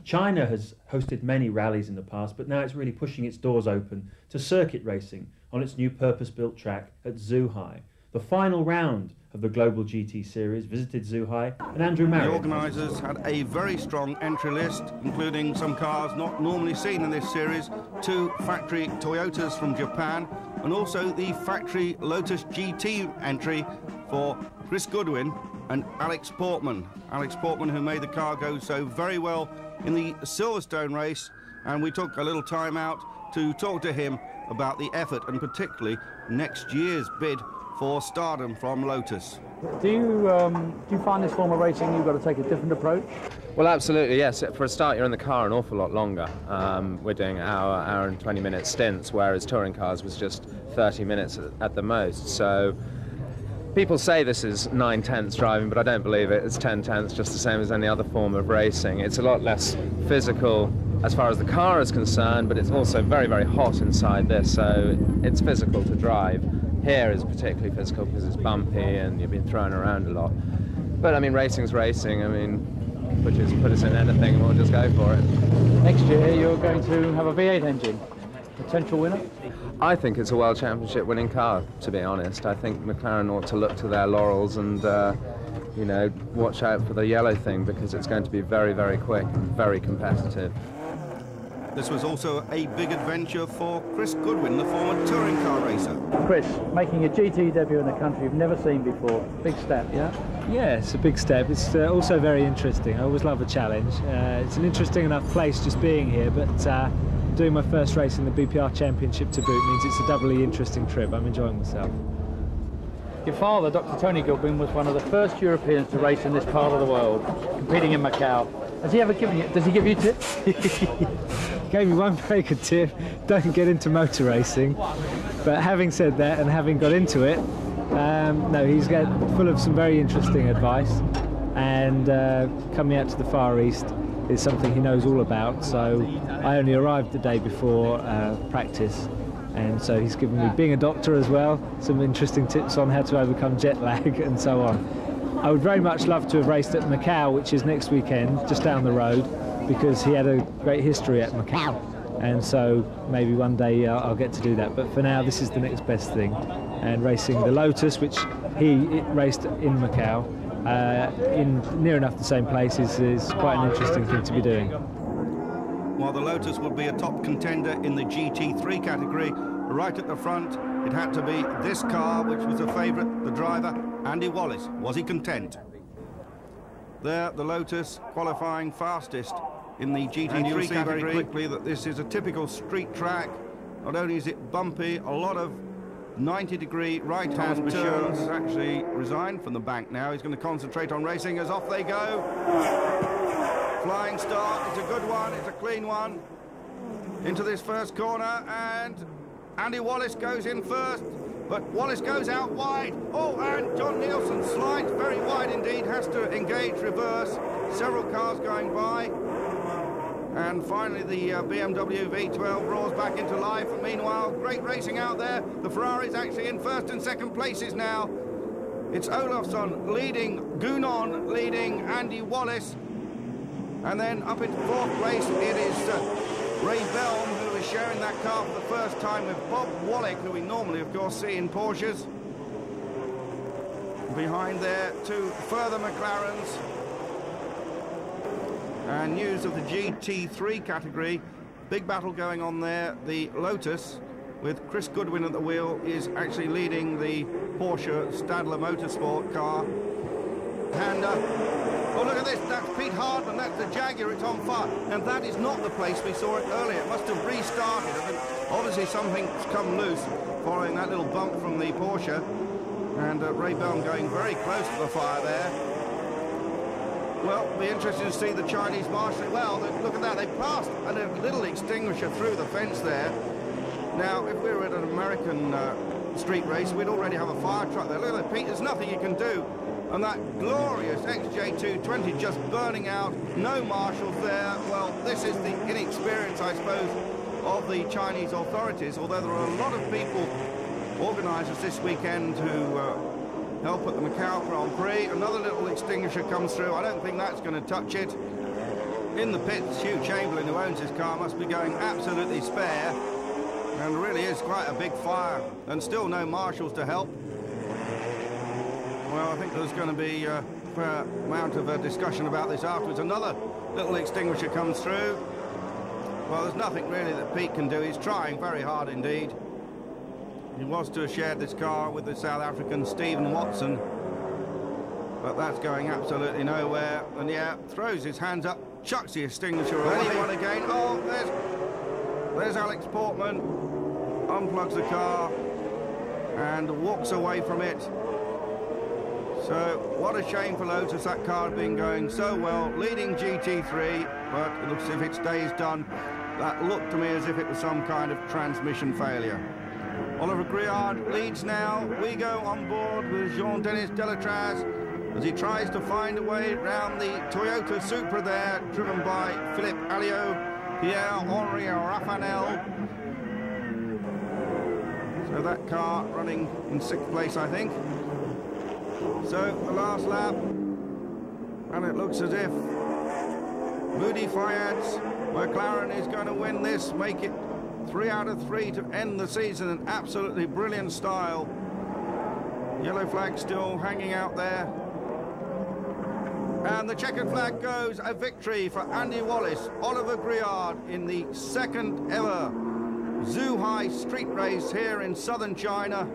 China has hosted many rallies in the past, but now it's really pushing its doors open to circuit racing on its new purpose-built track at Zhuhai. The final round of the Global GT Series visited Zhuhai, and Andrew Marriott. The organisers had a very strong entry list, including some cars not normally seen in this series, 2 factory Toyotas from Japan, and also the factory Lotus GT entry for Chris Goodwin and Alex Portman. Alex Portman, who made the car go so very well in the Silverstone race, and we took a little time out to talk to him about the effort and particularly next year's bid for stardom from Lotus. Do you find this form of racing you've got to take a different approach? Well, absolutely, yes. For a start, you're in the car an awful lot longer. We're doing hour and 20-minute stints, whereas touring cars was just 30 minutes at the most. So people say this is 9/10 driving, but I don't believe it. It's 10/10, just the same as any other form of racing. It's a lot less physical as far as the car is concerned, but it's also very, very hot inside this, so it's physical to drive. Here is particularly physical because it's bumpy and you've been thrown around a lot. But I mean, racing's racing. I mean, put us in anything and we'll just go for it. Next year you're going to have a V8 engine. Potential winner? I think it's a World Championship winning car, to be honest. I think McLaren ought to look to their laurels and, you know, watch out for the yellow thing because it's going to be very, very quick and very competitive. This was also a big adventure for Chris Goodwin, the former touring car racer. Chris, making a GT debut in a country you've never seen before. Big step, yeah? Yeah, it's a big step. It's also very interesting. I always love a challenge. It's an interesting enough place just being here, but doing my first race in the BPR Championship to boot means it's a doubly interesting trip. I'm enjoying myself. Your father, Dr. Tony Goodwin, was one of the first Europeans to race in this part of the world, competing in Macau. Has he ever given you, does he give you tips? He gave me one very good tip: don't get into motor racing. But having said that, and having got into it, no, he's full of some very interesting advice, and coming out to the Far East is something he knows all about. So I only arrived the day before practice, and so he's given me, being a doctor as well, some interesting tips on how to overcome jet lag and so on. I would very much love to have raced at Macau, which is next weekend, just down the road, because he had a great history at Macau, and so maybe one day I'll get to do that. But for now, this is the next best thing, and racing the Lotus, which he raced in Macau, in near enough the same place, is quite an interesting thing to be doing. While the Lotus would be a top contender in the GT3 category, right at the front, it had to be this car, which was a favourite, the driver, Andy Wallace. Was he content? There, the Lotus qualifying fastest in the GT3 category. Very quickly that this is a typical street track. Not only is it bumpy, a lot of 90-degree right-hand turns. Has actually resigned from the bank now. He's going to concentrate on racing as off they go. Flying start, it's a good one, it's a clean one. Into this first corner, and Andy Wallace goes in first, but Wallace goes out wide. Oh, and John Nielsen slides very wide indeed, has to engage reverse. Several cars going by. And finally the BMW V12 roars back into life. Meanwhile, great racing out there. The Ferrari's actually in first and second places now. It's Olofsson leading, Gunon leading Andy Wallace. And then up into fourth place, it is Ray Belm, who is sharing that car for the first time with Bob Wallach, who we normally, of course, see in Porsches. Behind there, 2 further McLarens. And news of the GT3 category, big battle going on there. The Lotus, with Chris Goodwin at the wheel, is actually leading the Porsche Stadler Motorsport car. And oh, look at this, that's Pete Hardman, that's the Jaguar, it's on fire. And that is not the place we saw it earlier. It must have restarted. I mean, obviously something's come loose following that little bump from the Porsche. And Ray Belm going very close to the fire there. Well, it'll be interesting to see the Chinese marshalling. Well, look at that, they passed a little extinguisher through the fence there. Now, if we were at an American street race, we'd already have a fire truck there. Look at that, Pete, there's nothing you can do. And that glorious XJ220 just burning out, no marshals there. Well, this is the inexperience, I suppose, of the Chinese authorities, although there are a lot of people, organisers this weekend, who help at the Macau Grand Prix. Another little extinguisher comes through. I don't think that's going to touch it. In the pits, Hugh Chamberlain, who owns his car, must be going absolutely spare. And really is quite a big fire, and still no marshals to help. Well, I think there's going to be a fair amount of discussion about this afterwards. Another little extinguisher comes through. Well, there's nothing really that Pete can do. He's trying very hard indeed. He was to have shared this car with the South African Stephen Watson, but that's going absolutely nowhere. And yeah, throws his hands up, chucks the extinguisher away. Anyone again? Oh, there's Alex Portman. Unplugs the car and walks away from it. So what a shame for Lotus. That car had been going so well, leading GT3, but it looks as if its day's done. That looked to me as if it was some kind of transmission failure. Oliver Griard leads now. We go on board with Jean-Denis Delatraz as he tries to find a way around the Toyota Supra there, driven by Philippe Alliot, Pierre-Henri Raffanel. So that car running in 6th place, I think. So the last lap, and it looks as if Moody Fayad's McLaren is going to win this, make it 3 out of 3 to end the season in absolutely brilliant style. Yellow flag still hanging out there. And the checkered flag goes, a victory for Andy Wallace, Oliver Griard in the 2nd ever Zhuhai street race here in southern China.